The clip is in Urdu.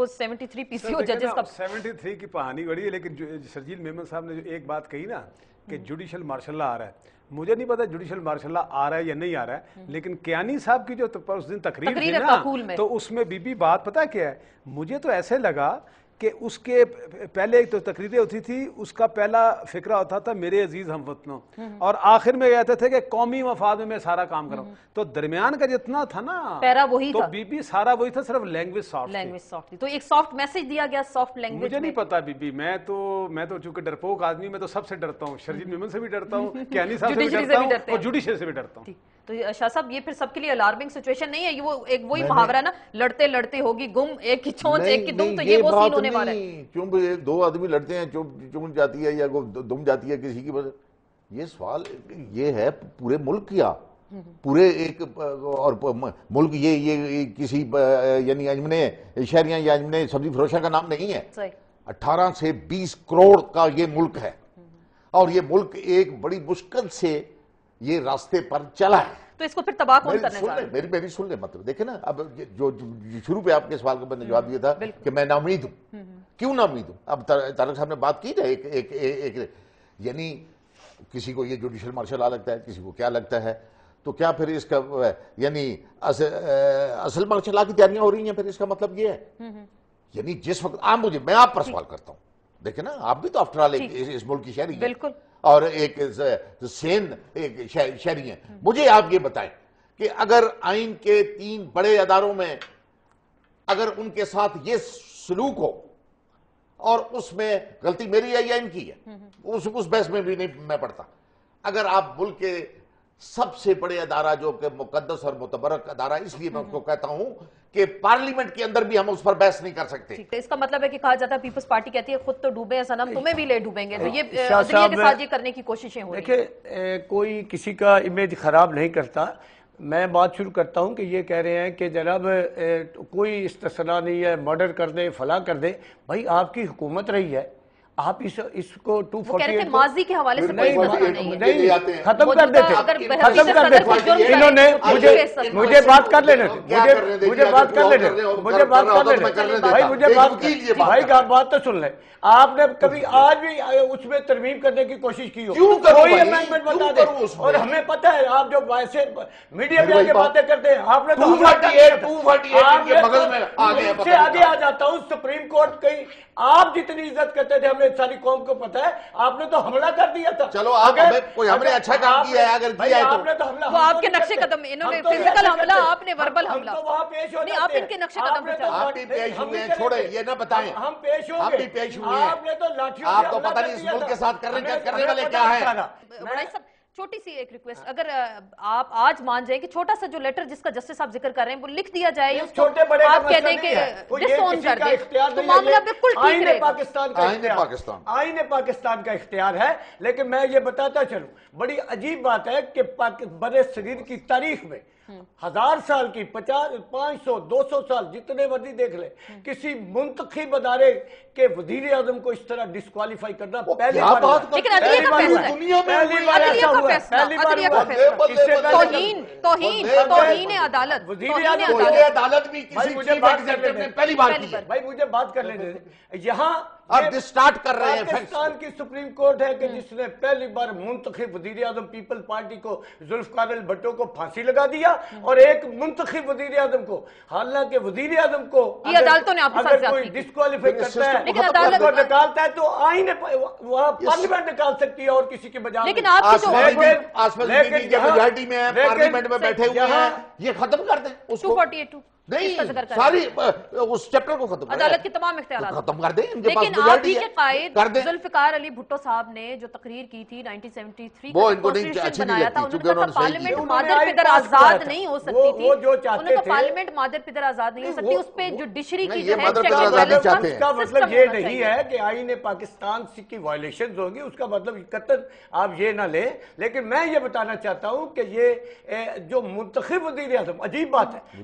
وہ 73 PCO ججز کا 73 کی کہانی بڑی ہے، لیکن شرجیل میمن صاحب نے جو ایک بات کہی نا کہ جوڈیشل مارشل لا آ رہا ہے، مجھے نہیں پتا جوڈیشل مارشل لا آ رہا ہے یا نہیں آ رہا ہے، لیکن کیانی صاحب کی جو اس دن تقریر تھی نا تو اس میں بی بات پتا کیا ہے، مجھے تو ایسے لگا کہ اس کے پہلے ایک تو تقریریں ہوتی تھی، اس کا پہلا فکرہ ہوتا تھا میرے عزیز ہم وطنوں، اور آخر میں کہتے تھے کہ قومی مفاد میں سارا کام کروں، تو درمیان کا جتنا تھا نا پیرا وہی تو تھا، بی سارا وہی تھا، صرف لینگویج سافٹ تھی، تو ایک سافٹ میسج دیا گیا سافٹ لینگویج. مجھے نہیں پتا بی میں تو چونکہ ڈرپوک آدمی میں تو سب سے ڈرتا ہوں، شرجیل میمن سے بھی ڈرتا ہوں، کیانی صاحب سے بھی ڈرتا ہوں اور جوڈیشل سے بھی ڈرتا ہوں. تو شاہ صاحب یہ پھر سب کے لیے الارمنگ سچویشن نہیں ہے، یہ وہ ایک وہی محاورہ نا لڑتے لڑتے ہوگی گم، ایک کی چونچ ایک کی دم، تو یہ وہ سین ہونے والا ہے. کیوں دو آدمی لڑتے ہیں چونچ جاتی ہے یا دم جاتی ہے کسی کی وجہ، یہ سوال یہ ہے پورے ملک کیا، پورے ایک اور ملک یہ کسی یعنی انجمن شہریاں یا انجمن سبزی فروشوں کا نام نہیں ہے، 18 سے 20 کروڑ کا یہ ملک ہے، اور یہ ملک ایک بڑی مشکل سے یہ راستے پر چلا ہے. تو اس کو پھر تباہ کون کرنے جا رہا ہے؟ میری سن لیں، مطلب دیکھیں نا، اب جو شروع پہ آپ کے سوال کو میں نے جواب دیا تھا کہ میں ناامید ہوں، کیوں ناامید ہوں؟ اب طارق صاحب نے بات کی نا ایک یعنی کسی کو یہ جوڈیشل مارشل لا لگتا ہے، کسی کو کیا لگتا ہے، تو کیا پھر اس کا یعنی اصل مارشل لا کی تیاریاں ہو رہی ہیں، پھر اس کا مطلب یہ ہے یعنی جس وقت میں آپ پر سوال کرتا ہوں، دیکھیں نا آپ بھی تو آفٹر آل اس ملک کی شہری ہیں، بالکل، اور ایک سین ایک شہری ہیں، مجھے آپ یہ بتائیں کہ اگر آئین کے 3 بڑے اداروں میں اگر ان کے ساتھ یہ سلوک ہو اور اس میں غلطی میری ہے یا ان کی ہے، اس بحث میں بھی نہیں میں پڑھتا، اگر آپ ملک کے سب سے بڑے ادارہ جو کہ مقدس اور متبرک ادارہ، اس لیے میں اس کو کہتا ہوں کہ پارلیمنٹ کے اندر بھی ہم اس پر بحث نہیں کر سکتے. اس کا مطلب ہے کہ کہا جاتا ہے پیپلز پارٹی کہتی ہے خود تو ڈوبے ہیں صنم، تمہیں بھی لے ڈوبیں گے، تو یہ عدلیہ کے ساتھ یہ کرنے کی کوششیں ہو رہی ہیں. دیکھیں کوئی کسی کا امیج خراب نہیں کرتا، میں بات شروع کرتا ہوں کہ یہ کہہ رہے ہیں کہ جناب کوئی استثناء نہیں ہے، مرڈر کر دیں فلاں کر دیں، بھائی آپ کی حکومت رہی ہے، آپ اس کو 248 ماضی کے حوالے سے کوئی استثناء نہیں ہے، ختم کر دیتے، ختم کر دیتے. انہوں نے مجھے بات کر لینے دیں، مجھے بات کر لینے دیں، مجھے بات کر لینے دیں بھائی، مجھے بھائی کا بات تو سن لیں. آپ نے کبھی آج بھی اس میں ترمیم کرنے کی کوشش کی ہو، کوئی امینڈمنٹ بتا دیں، اور ہمیں پتہ ہے آپ جو ویسے میڈیا پہ آگے باتیں کرتے ہیں، آپ نے تو 248 کے مغل میں سے آگے آ جاتا ہوں. سپریم کورٹ کہیں آپ جتنی عزت کرتے تھے، ہمیں ساری قوم کو پتہ ہے، آپ نے تو حملہ کر دیا تھا. چلو کوئی ہم نے اچھا کام کیا ہے، اگر کیا ہے تو وہ آپ کے نقشے قدم، انہوں نے فزیکل حملہ، آپ نے وربل حملہ، نہیں آپ ان کے نقشے قدم پہ چلو. آپ بھی پیش ہوئے ہیں، چھوڑے یہ نہ بتائیں، ہم پیش ہوں گے، بھی پیش ہوئے ہیں، آپ نے تو لاٹھیوں سے آپ کو پتہ نہیں اس ملک کے ساتھ کرنے والے کیا ہیں. چھوٹی سی ایک ریکویسٹ، اگر آپ آج مان جائیں کہ چھوٹا سا جو لیٹر جس کا جسٹس صاحب ذکر کر رہے ہیں وہ لکھ دیا جائے، چھوٹے بڑے آپ کہہ دیں کہ ڈس اون کر دیں تو معاملہ بالکل ٹھیک رہے گا. آئین پاکستان کا اختیار ہے، لیکن میں یہ بتاتا چلوں بڑی عجیب بات ہے کہ بر صغیر کی تاریخ میں 1000 سال کی 50 500 200 سال جتنے مرضی دیکھ لیں، کسی منتخب ادارے کے وزیر اعظم کو اس طرح ڈسکوالیفائی کرنا پہلی بار ہوا. لیکن عدلیہ کا فیصلہ ہے، پہلی بار ایسا ہوا، پہلی بار ہوا. توہین عدالت، وزیر عدالت بھی کسی چیف ایگزیکٹو نے پہلی بار کی ہے. بھائی مجھے بات کر لینے دیں. یہاں اب سٹارٹ کر رہے ہیں. پاکستان کی سپریم کورٹ ہے کہ جس نے پہلی بار منتخب وزیر اعظم پیپل پارٹی کو ذوالفقار بھٹو کو پھانسی لگا دیا، اور ایک منتخب وزیر اعظم کو، حالانکہ وزیر اعظم کو یہ عدالتوں نے آپ کے ساتھ اگر کوئی ڈسکوالیفائی کرتا ہے، لیکن عدالت کو نکالتا ہے تو آئین وہاں پارلیمنٹ نکال سکتی ہے اور کسی کے بجائے. لیکن آپ کی میجارٹی میں پارلیمنٹ میں بیٹھے ہوئے ہیں، یہ ختم کر دیں اس کو. 248 نہیں، ساری اس چیپٹر کو ختم کریں، عدالت کے تمام اختیارات ختم کر دیں. لیکن آپ ہی کے قائد ذوالفقار علی بھٹو صاحب نے جو تقریر کی تھی 1973 کا کانسٹیٹیوشن بنایا تھا، انہوں نے کہا پارلیمنٹ مادر پدر آزاد نہیں ہو سکتی تھی، انہوں نے کہا پارلیمنٹ مادر پدر آزاد نہیں ہو سکتی، اس پہ جوڈیشری کی جو ہے چیک اینڈ بیلنس کا اس کا مطلب یہ نہیں ہے کہ آئین پاکستان کی وائلیشنز ہوں گی، اس کا مطلب قطعاً آپ یہ نہ لیں. لیکن میں یہ بتانا چاہتا ہوں کہ یہ جو منتخب وزیر اعظم، عجیب بات ہے،